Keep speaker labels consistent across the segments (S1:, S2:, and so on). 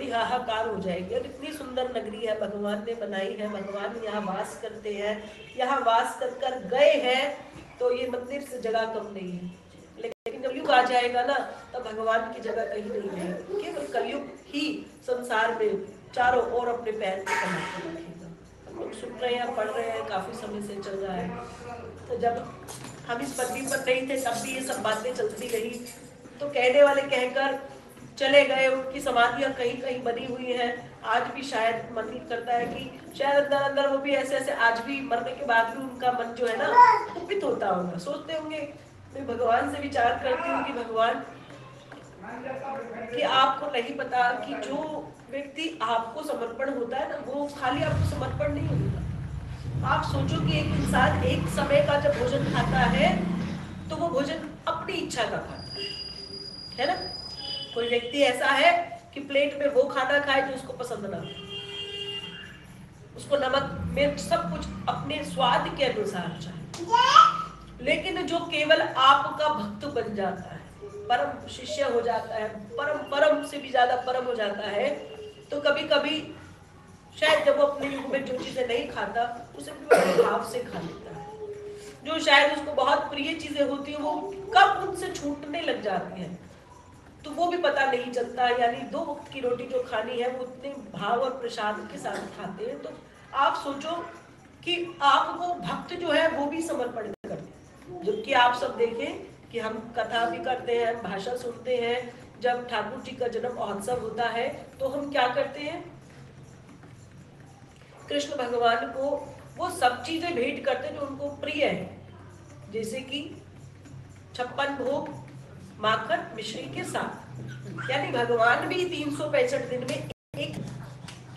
S1: बड़ी हाहाकार हो जाएगी। और इतनी सुंदर नगरी है, भगवान ने बनाई है, भगवान यहाँ वास करते हैं, यहाँ वास कर गए हैं, तो ये मंदिर से जगह कम नहीं है। लेकिन जब कलयुग आ जाएगा ना, तब भगवान की जगह कहीं नहीं रहेगी। केवल कलयुग ही संसार में चारों ओर अपने पैर पे कमा के रखेगा। हम लोग सुन रहे हैं, पढ़ रहे हैं, काफी समय से चल रहा है। तो जब हम इस पृथ्वी पर नहीं थे तब भी ये सब बातें चलती रही। तो कहने वाले कहकर चले गए, उनकी समाधियां कहीं कहीं बनी हुई हैं। आज भी शायद मन करता है कि शायद अंदर अंदर वो भी ऐसे ऐसे आज भी मरने के बाद भी उनका मन जो है ना कुपित होता होगा। सोचते होंगे, मैं भगवान से विचार करती हूँ कि भगवान कि आपको नहीं पता कि जो व्यक्ति आपको समर्पण होता है ना, वो खाली आपको समर्पण नहीं होता। आप सोचो कि एक इंसान एक समय का जब भोजन खाता है तो वो भोजन अपनी इच्छा का खाता है ना। कोई व्यक्ति ऐसा है कि प्लेट में वो खाना खाए जो उसको पसंद ना, उसको नमक मिर्च सब कुछ अपने स्वाद के अनुसार चाहे। लेकिन जो केवल आपका भक्त बन जाता है, परम शिष्य हो जाता है, परम से भी ज्यादा परम हो जाता है, तो कभी कभी शायद जब वो अपने युग में जो चीजें नहीं खाता उसे बड़े भाव से खा लेता है। जो शायद उसको बहुत प्रिय चीजें होती है वो कब उनसे छूटने लग जाती है तो वो भी पता नहीं चलता। यानी 2 वक्त की रोटी जो खानी है वो उतने भाव और प्रसाद के साथ खाते हैं। तो आप सोचो कि आपको भक्त जो है वो भी समर्पण करते हैं। जबकि आप सब देखें कि हम कथा भी करते हैं, भाषा सुनते हैं, जब ठाकुर जी का जन्म महोत्सव होता है तो हम क्या करते हैं, कृष्ण भगवान को वो सब चीजें भेंट करते हैं जो उनको प्रिय है। जैसे कि 56 भोग माखन मिश्री के साथ। यानी भगवान भी 365 दिन में एक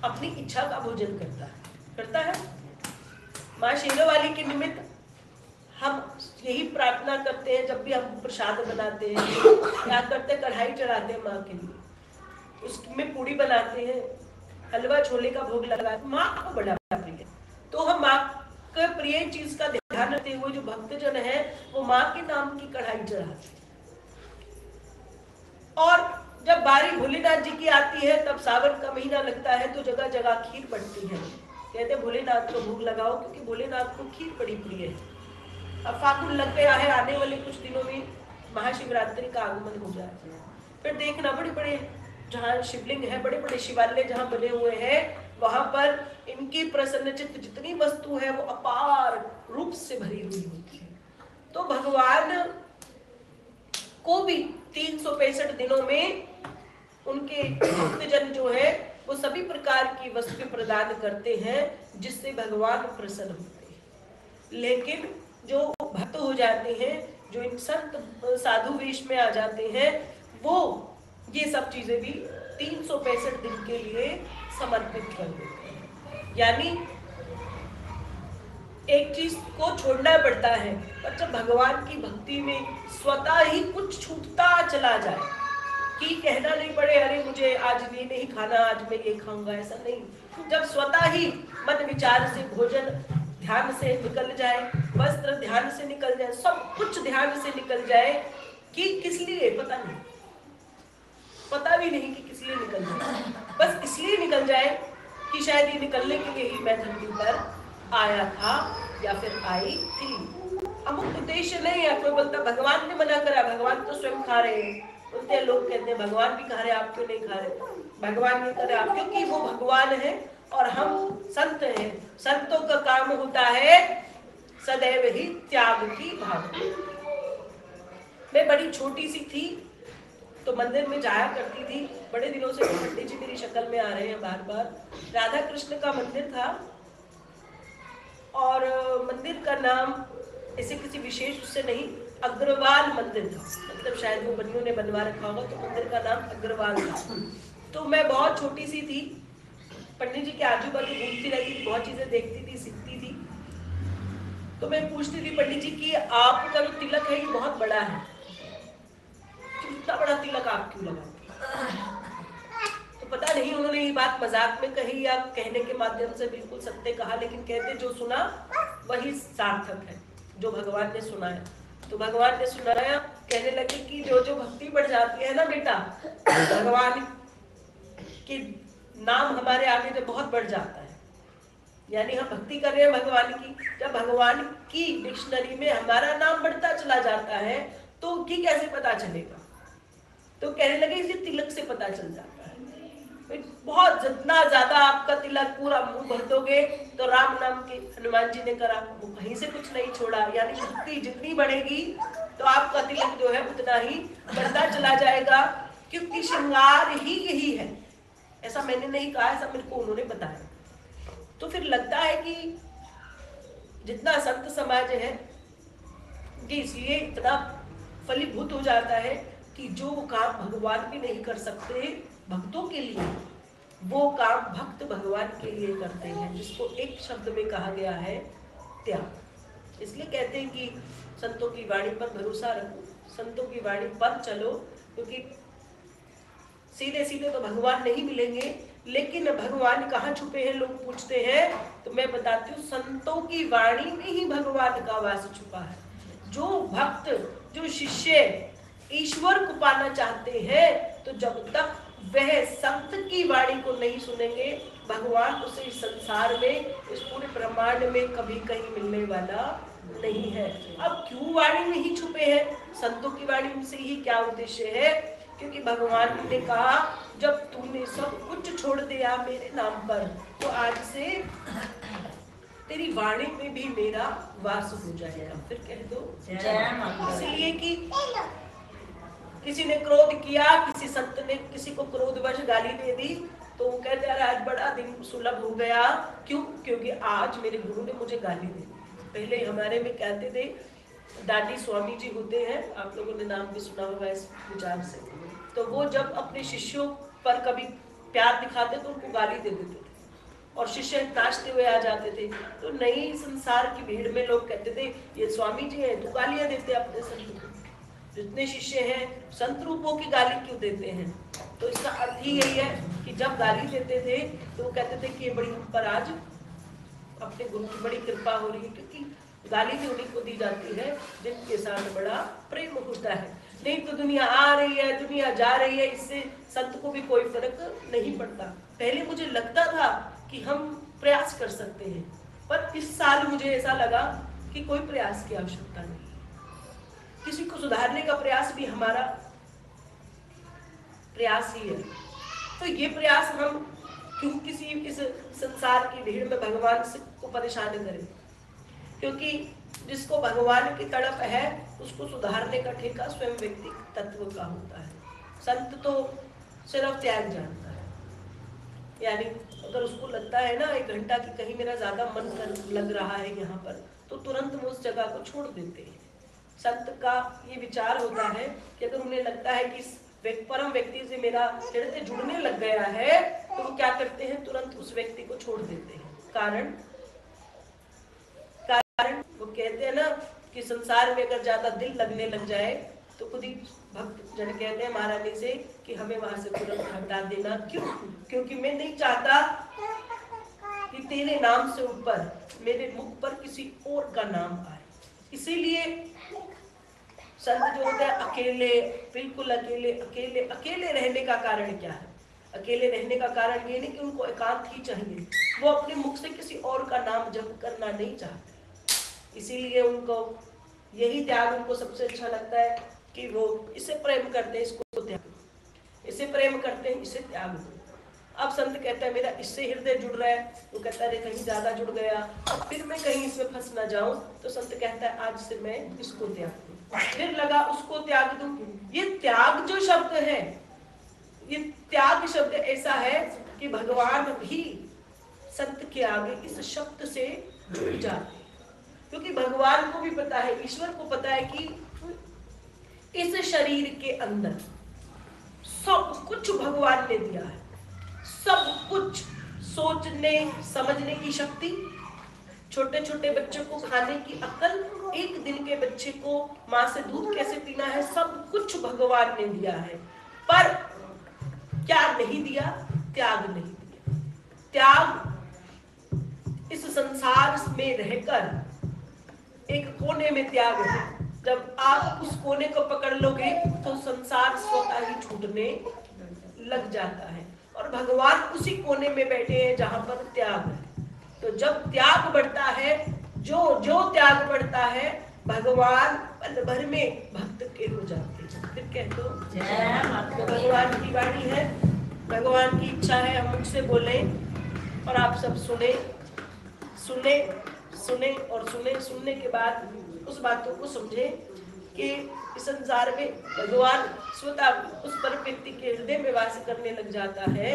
S1: अपनी इच्छा का भोजन करता है। माँ शेरावाली के निमित्त हम यही प्रार्थना करते हैं। जब भी हम प्रसाद बनाते हैं क्या करते हैं, कढ़ाई चढ़ाते हैं माँ के लिए, उसमें पूड़ी बनाते हैं, हलवा छोले का भोग लगाते हैं। माँ को बड़ा प्रिय है, तो हम माँ के प्रिय चीज का ध्यान रखते हुए जो भक्तजन है वो माँ के नाम की कढ़ाई चढ़ाते हैं। और जब बारी भोलेनाथ जी की आती है तब सावन का महीना लगता है तो जगह जगह खीर बनती है। कहते हैं भोलेनाथ को भोग लगाओ, क्योंकि भोलेनाथ को खीर बड़ी प्रिय है। अब फागुन लग गया है, आने वाले कुछ दिनों में महाशिवरात्रि का आगमन हो जाएगा। फिर देखना बड़े बड़े जहाँ शिवलिंग है, बड़े बड़े शिवालय जहाँ बने हुए हैं, वहां पर इनकी प्रसन्नचित्त जितनी वस्तु है वो अपार रूप से भरी हुई होती है। तो भगवान को भी 365 दिनों में उनके भक्तजन जो है वो सभी प्रकार की वस्तुएं प्रदान करते हैं जिससे भगवान प्रसन्न होते हैं। लेकिन जो भक्त हो जाते हैं, जो इन संत साधु वेश में आ जाते हैं, वो ये सब चीजें भी 365 दिन के लिए समर्पित कर देते हैं। यानी एक चीज को छोड़ना पड़ता है, पर जब भगवान की भक्ति में स्वतः ही कुछ छूटता चला जाए कि कहना नहीं पड़े अरे मुझे आज ये नहीं खाना, आज मैं ये खाऊंगा, ऐसा नहीं। जब स्वतः ही मन विचार से भोजन ध्यान से निकल जाए, वस्त्र ध्यान से निकल जाए, सब कुछ ध्यान से निकल जाए कि किस लिए पता नहीं, पता भी नहीं कि किस लिए निकल जाए, बस इसलिए निकल जाए कि शायद ये निकलने के लिए ही मैं धरती पर आया था या फिर आई थी। अमुक उद्देश्य नहीं है। कोई बोलता भगवान ने मना करा, भगवान तो स्वयं खा रहे हैं। उनके लोग कहते हैं भगवान भी खा रहे, आप क्यों नहीं खा रहे? भगवान नहीं करे आप, क्योंकि वो भगवान है और हम संत हैं। संतों का काम होता है सदैव ही त्याग की भावना। मैं बड़ी छोटी सी थी तो मंदिर में जाया करती थी। बड़े दिनों से पंडित जी मेरी शक्ल में आ रहे हैं बार बार। राधा कृष्ण का मंदिर था और मंदिर का नाम ऐसे किसी विशेष उससे नहीं, अग्रवाल मंदिर था। मतलब शायद वो बनियों ने बनवा रखा होगा, तो मंदिर का नाम अग्रवाल था। तो मैं बहुत छोटी सी थी, पंडित जी के आजू बाजू घूमती रहती थी, बहुत चीजें देखती थी, सीखती थी। तो मैं पूछती थी पंडित जी की आपका जो तिलक है ये बहुत बड़ा है, इतना बड़ा तिलक आप क्यों लगाते? तो पता नहीं उन्होंने ये बात मजाक में कही या कहने के माध्यम से बिल्कुल सत्य कहा, लेकिन कहते जो सुना वही सार्थक है, जो भगवान ने सुनाया। तो भगवान ने सुनाया, कहने लगे कि जो जो भक्ति बढ़ जाती है ना बेटा, भगवान कि नाम हमारे आगे जब बहुत बढ़ जाता है, यानी हम भक्ति कर रहे हैं भगवान की, जब भगवान की डिक्शनरी में हमारा नाम बढ़ता चला जाता है तो ये कैसे पता चलेगा? तो कहने लगे इसे तिलक से पता चल जाता है। बहुत जितना ज्यादा आपका तिलक पूरा मुंह भर दोगे, तो राम नाम के हनुमान जी ने करा, वो कहीं से कुछ नहीं छोड़ा, यानी भक्ति जितनी बढ़ेगी तो आपका तिलक जो है उतना ही बढ़ता चला जाएगा, क्योंकि श्रृंगार ही यही है। ऐसा मैंने नहीं कहा, ऐसा मेरे को उन्होंने बताया। तो फिर लगता है कि जितना संत समाज है कि इसलिए इतना फलीभूत हो जाता है कि जो काम भगवान भी नहीं कर सकते भक्तों के लिए, वो काम भक्त भगवान के लिए करते हैं, जिसको एक शब्द में कहा गया है त्याग। इसलिए कहते हैं कि संतों की वाणी पर भरोसा रखो, संतों की वाणी पर चलो, क्योंकि सीधे सीधे तो भगवान नहीं मिलेंगे, लेकिन भगवान कहाँ छुपे हैं लोग पूछते हैं, तो मैं बताती हूँ संतों की वाणी में ही भगवान का वास छुपा है। जो भक्त, जो शिष्य ईश्वर को पाना चाहते हैं, तो जब तक वह संत की वाणी को नहीं सुनेंगे, भगवान उसे इस संसार में, इस पूरे ब्रह्मांड में कभी कहीं मिलने वाला नहीं है। अब क्यों वाणी में ही छुपे हैं? संतों की वाणी से ही क्या उद्देश्य है? क्योंकि भगवान ने कहा जब तूने सब कुछ छोड़ दिया मेरे नाम पर, तो आज से तेरी वाणी में भी मेरा वास हो जाएगा। फिर कह दो इसलिए कि किसी ने क्रोध किया, किसी संत ने किसी को क्रोधवश गाली दे दी, तो वो कहते हैं आज बड़ा दिन सुलभ हो गया। क्यों? क्योंकि आज मेरे गुरु ने मुझे गाली दी। पहले हमारे में कहते थे, दादी स्वामी जी होते हैं, आप लोगों ने नाम भी सुना होगा इस विचार से, तो वो जब अपने शिष्यों पर कभी प्यार दिखाते तो उनको गाली दे देते थे, और शिष्य नाचते हुए आ जाते थे। तो नई संसार की भीड़ में लोग कहते थे ये स्वामी जी हैं, तो गालियां देते अपने संत को। जितने शिष्य हैं संत रूपों की गाली क्यों देते हैं? तो इसका अर्थ ही यही है कि जब गाली देते थे तो वो कहते थे कि ये बड़ी हम पर आज अपने गुरु की बड़ी कृपा हो रही है, क्योंकि गाली भी उन्हीं को दी जाती है जिनके साथ बड़ा प्रेम होता है। नहीं तो दुनिया आ रही है, दुनिया जा रही है, इससे संत को भी कोई फर्क नहीं पड़ता। पहले मुझे लगता था कि हम प्रयास कर सकते हैं, पर इस साल मुझे ऐसा लगा कि कोई प्रयास की आवश्यकता नहीं। किसी को सुधारने का प्रयास भी हमारा प्रयास ही है। तो ये प्रयास हम क्यों किसी इस संसार की भीड़ में भगवान से को परेशान करें? क्योंकि जिसको भगवान की तड़प है उसको सुधारने का ठेका स्वयं व्यक्ति तत्व का होता है। संत तो सिर्फ त्याग जानता है, यानी अगर उसको लगता है ना 1 घंटा की कहीं मेरा ज्यादा मन लग रहा है यहाँ पर, तो तुरंत वो उस जगह को छोड़ देते हैं। संत का ये विचार होता है कि अगर उन्हें लगता है कि इस परम व्यक्ति से मेरा हृदय जुड़ने लग गया है, तो वो क्या करते हैं, तुरंत उस व्यक्ति को छोड़ देते हैं। कारण वो कहते हैं ना कि संसार में अगर ज्यादा दिल लगने लग जाए तो खुद ही भक्त जन कहते हैं महारानी से कि हमें वहां से तुरंत हटा देना। क्यों? क्योंकि मैं नहीं चाहता कि तेरे नाम से ऊपर मेरे मुख पर किसी और का नाम आए। इसीलिए संत जो होते हैं अकेले, बिल्कुल अकेले अकेले अकेले रहने का कारण क्या है? अकेले रहने का कारण ये नहीं कि उनको एकांत ही चाहिए, वो अपने मुख से किसी और का नाम जप करना नहीं चाहते। इसीलिए उनको यही त्याग उनको सबसे अच्छा लगता है कि वो इसे प्रेम करते हैं, इसको त्याग दो, इसे प्रेम करते हैं, इसे त्याग दो। अब संत कहता है मेरा इससे हृदय जुड़ रहा है, वो कहता है कहीं ज्यादा जुड़ गया, फिर मैं कहीं इसमें फंस ना जाऊं, तो संत कहता है आज से मैं इसको त्याग दूं, फिर लगा उसको त्याग दूं। ये त्याग जो शब्द है, ये त्याग शब्द ऐसा है कि भगवान भी संत के आगे इस शब्द से जुड़ जाते हैं, क्योंकि भगवान को भी पता है, ईश्वर को पता है कि इस शरीर के अंदर सब कुछ भगवान ने दिया है, सब कुछ, सोचने समझने की शक्ति, छोटे छोटे बच्चे को खाने की अक्ल, 1 दिन के बच्चे को माँ से दूध कैसे पीना है, सब कुछ भगवान ने दिया है। पर क्या नहीं दिया? त्याग नहीं दिया। त्याग इस संसार में रहकर एक कोने में त्याग है। जब आप उस कोने को पकड़ लोगे तो संसार स्वतः ही छूटने लग जाता है। और भगवान उसी कोने में बैठे हैं जहां पर त्याग है। तो जब त्याग बढ़ता है, जो त्याग बढ़ता है, भगवान पल भर में भक्त के हो जाते हैं। फिर कह दो जय माता। भगवान की वाणी है, भगवान की इच्छा है हम मुझसे बोले और आप सब सुने सुने सुने और सुनने के बाद उस बातों को समझे कि इस संसार में भगवान स्वतः उस पर व्यक्ति के हृदय में वास करने लग जाता है